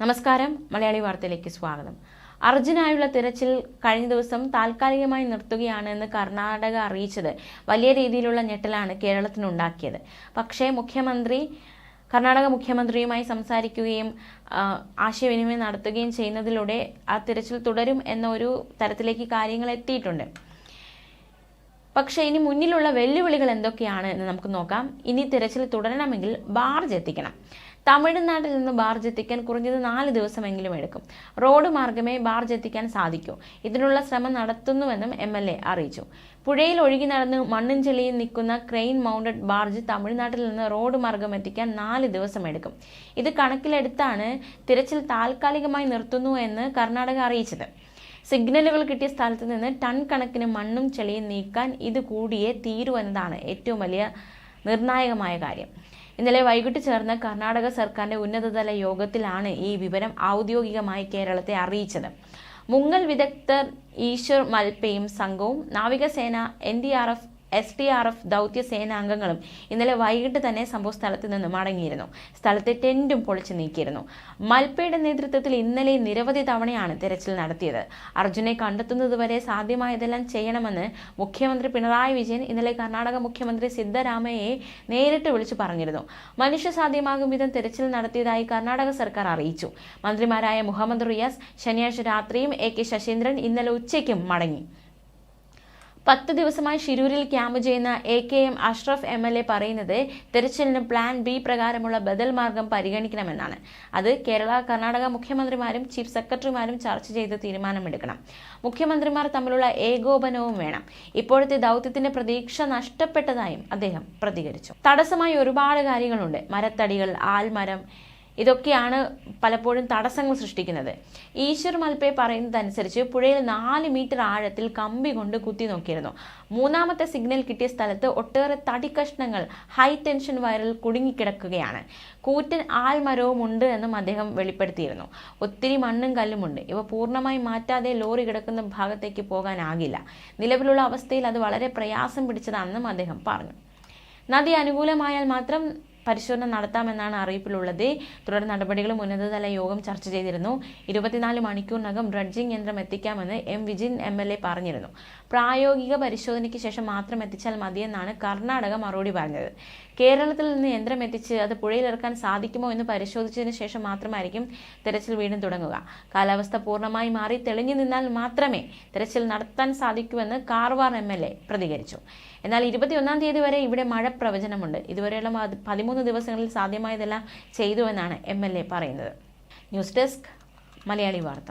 നമസ്കാരം, മലയാളി വാർത്തയിലേക്ക് സ്വാഗതം. അർജുനായുള്ള തിരച്ചിൽ കഴിഞ്ഞ ദിവസം താൽക്കാലികമായി നിർത്തുകയാണെന്ന് കർണാടക അറിയിച്ചത് വലിയ രീതിയിലുള്ള ഞെട്ടലാണ് കേരളത്തിനുണ്ടാക്കിയത്. പക്ഷേ കർണാടക മുഖ്യമന്ത്രിയുമായി സംസാരിക്കുകയും ആശയവിനിമയം നടത്തുകയും ചെയ്യുന്നതിലൂടെ ആ തിരച്ചിൽ തുടരും എന്ന ഒരു തരത്തിലേക്ക് കാര്യങ്ങൾ എത്തിയിട്ടുണ്ട്. പക്ഷേ ഇനി മുന്നിലുള്ള വെല്ലുവിളികൾ എന്തൊക്കെയാണ് എന്ന് നമുക്ക് നോക്കാം. ഇനി തിരച്ചിൽ തുടരണമെങ്കിൽ ബാർജ് എത്തിക്കണം. തമിഴ്നാട്ടിൽ നിന്ന് ബാർജ് എത്തിക്കാൻ കുറഞ്ഞത് 4 ദിവസമെങ്കിലും എടുക്കും. റോഡ് മാർഗമേ ബാർജ് എത്തിക്കാൻ സാധിക്കൂ. ഇതിനുള്ള ശ്രമം നടത്തുന്നുവെന്നും MLA അറിയിച്ചു. പുഴയിൽ ഒഴുകി നടന്ന് മണ്ണും ചെളിയും നിൽക്കുന്ന ക്രെയിൻ മൗണ്ടഡ് ബാർജ് തമിഴ്നാട്ടിൽ നിന്ന് റോഡ് മാർഗം എത്തിക്കാൻ 4 ദിവസം എടുക്കും. ഇത് കണക്കിലെടുത്താണ് തിരച്ചിൽ താൽക്കാലികമായി നിർത്തുന്നു എന്ന് കർണാടക അറിയിച്ചത്. സിഗ്നലുകൾ കിട്ടിയ സ്ഥലത്ത് നിന്ന് ടൺ കണക്കിന് മണ്ണും ചെളിയും നീക്കാൻ ഇത് കൂടിയേ തീരൂ എന്നതാണ് ഏറ്റവും വലിയ നിർണായകമായ കാര്യം. ഇന്നലെ വൈകിട്ട് ചേർന്ന കർണാടക സർക്കാരിന്റെ ഉന്നതതല യോഗത്തിലാണ് ഈ വിവരം ഔദ്യോഗികമായി കേരളത്തെ അറിയിച്ചത്. മുങ്ങൽ വിദഗ്ധർ ഈശ്വർ മൽപയും സംഘവും നാവികസേന, NDRF, SDRF ദൗത്യ സേനാംഗങ്ങളും ഇന്നലെ വൈകിട്ട് തന്നെ സംഭവ സ്ഥലത്ത് നിന്ന് മടങ്ങിയിരുന്നു. സ്ഥലത്തെ ടെന്റും പൊളിച്ചു നീക്കിയിരുന്നു. മൽപയുടെ നേതൃത്വത്തിൽ ഇന്നലെ നിരവധി തവണയാണ് തെരച്ചിൽ നടത്തിയത്. അർജുനെ കണ്ടെത്തുന്നതുവരെ സാധ്യമായതെല്ലാം ചെയ്യണമെന്ന് മുഖ്യമന്ത്രി പിണറായി വിജയൻ ഇന്നലെ കർണാടക മുഖ്യമന്ത്രി സിദ്ധരാമയ്യയെ നേരിട്ട് വിളിച്ചു പറഞ്ഞിരുന്നു. മനുഷ്യസാധ്യമാകും വിധം തെരച്ചിൽ നടത്തിയതായി കർണാടക സർക്കാർ അറിയിച്ചു. മന്ത്രിമാരായ മുഹമ്മദ് റിയാസ് ശനിയാഴ്ച രാത്രിയും AK ശശീന്ദ്രൻ ഇന്നലെ ഉച്ചയ്ക്കും മടങ്ങി. 10 ദിവസമായി ഷിരൂരിൽ ക്യാമ്പ് ചെയ്യുന്ന AKM അഷ്റഫ് MLA പറയുന്നത് തെരച്ചിലിന് പ്ലാൻ B പ്രകാരമുള്ള ബദൽ മാർഗം പരിഗണിക്കണമെന്നാണ്. അത് കർണാടക മുഖ്യമന്ത്രിമാരും ചീഫ് സെക്രട്ടറിമാരും ചർച്ച ചെയ്ത് തീരുമാനമെടുക്കണം. മുഖ്യമന്ത്രിമാർ തമ്മിലുള്ള ഏകോപനവും വേണം. ഇപ്പോഴത്തെ ദൗത്യത്തിന്റെ പ്രതീക്ഷ നഷ്ടപ്പെട്ടതായും അദ്ദേഹം പ്രതികരിച്ചു. തടസ്സമായി ഒരുപാട് കാര്യങ്ങളുണ്ട്. മരത്തടികൾ, ആൽമരം, ഇതൊക്കെയാണ് പലപ്പോഴും തടസ്സങ്ങൾ സൃഷ്ടിക്കുന്നത്. ഈശ്വർ മൽപേ പറയുന്നതനുസരിച്ച് പുഴയിൽ 4 മീറ്റർ ആഴത്തിൽ കമ്പി കൊണ്ട് കുത്തി നോക്കിയിരുന്നു. 3ാമത്തെ സിഗ്നൽ കിട്ടിയ സ്ഥലത്ത് ഒട്ടേറെ തടിക്കഷ്ണങ്ങൾ ഹൈ ടെൻഷൻ വയറിൽ കുടുങ്ങിക്കിടക്കുകയാണ്. കൂറ്റൻ ആൽമരവും ഉണ്ട് എന്നും അദ്ദേഹം വെളിപ്പെടുത്തിയിരുന്നു. ഒത്തിരി മണ്ണും കല്ലുമുണ്ട്. ഇവ പൂർണ്ണമായി മാറ്റാതെ ലോറി കിടക്കുന്ന ഭാഗത്തേക്ക് പോകാനാകില്ല. നിലവിലുള്ള അവസ്ഥയിൽ അത് വളരെ പ്രയാസം പിടിച്ചതാണെന്നും അദ്ദേഹം പറഞ്ഞു. നദി അനുകൂലമായാൽ മാത്രം പരിശോധന നടത്താമെന്നാണ് അറിയിപ്പിലുള്ളത്. തുടർ നടപടികളും ഉന്നതതല യോഗം ചർച്ച ചെയ്തിരുന്നു. 24 മണിക്കൂറിനകം ഡ്രഡ്ജിംഗ് യന്ത്രം എത്തിക്കാമെന്ന് വിജിൻ MLA പറഞ്ഞിരുന്നു. പ്രായോഗിക പരിശോധനയ്ക്ക് ശേഷം മാത്രം എത്തിച്ചാൽ മതിയെന്നാണ് കർണാടക മറുപടി പറഞ്ഞത്. കേരളത്തിൽ നിന്ന് യന്ത്രം എത്തിച്ച് അത് പുഴയിലിറക്കാൻ സാധിക്കുമോ എന്ന് പരിശോധിച്ചതിന് ശേഷം മാത്രമായിരിക്കും തെരച്ചിൽ വീണ്ടും തുടങ്ങുക. കാലാവസ്ഥ പൂർണ്ണമായി മാറി തെളിഞ്ഞു നിന്നാൽ മാത്രമേ തെരച്ചിൽ നടത്താൻ സാധിക്കൂവെന്ന് കാർവാർ MLA പ്രതികരിച്ചു. എന്നാൽ 21-ാം തീയതി വരെ ഇവിടെ മഴ പ്രവചനമുണ്ട്. ഇതുവരെയുള്ള 13 ദിവസങ്ങളിൽ സാധ്യമായതെല്ലാം ചെയ്തുവെന്നാണ് MLA പറയുന്നത്. ന്യൂസ് ഡെസ്ക്, മലയാളി വാർത്ത.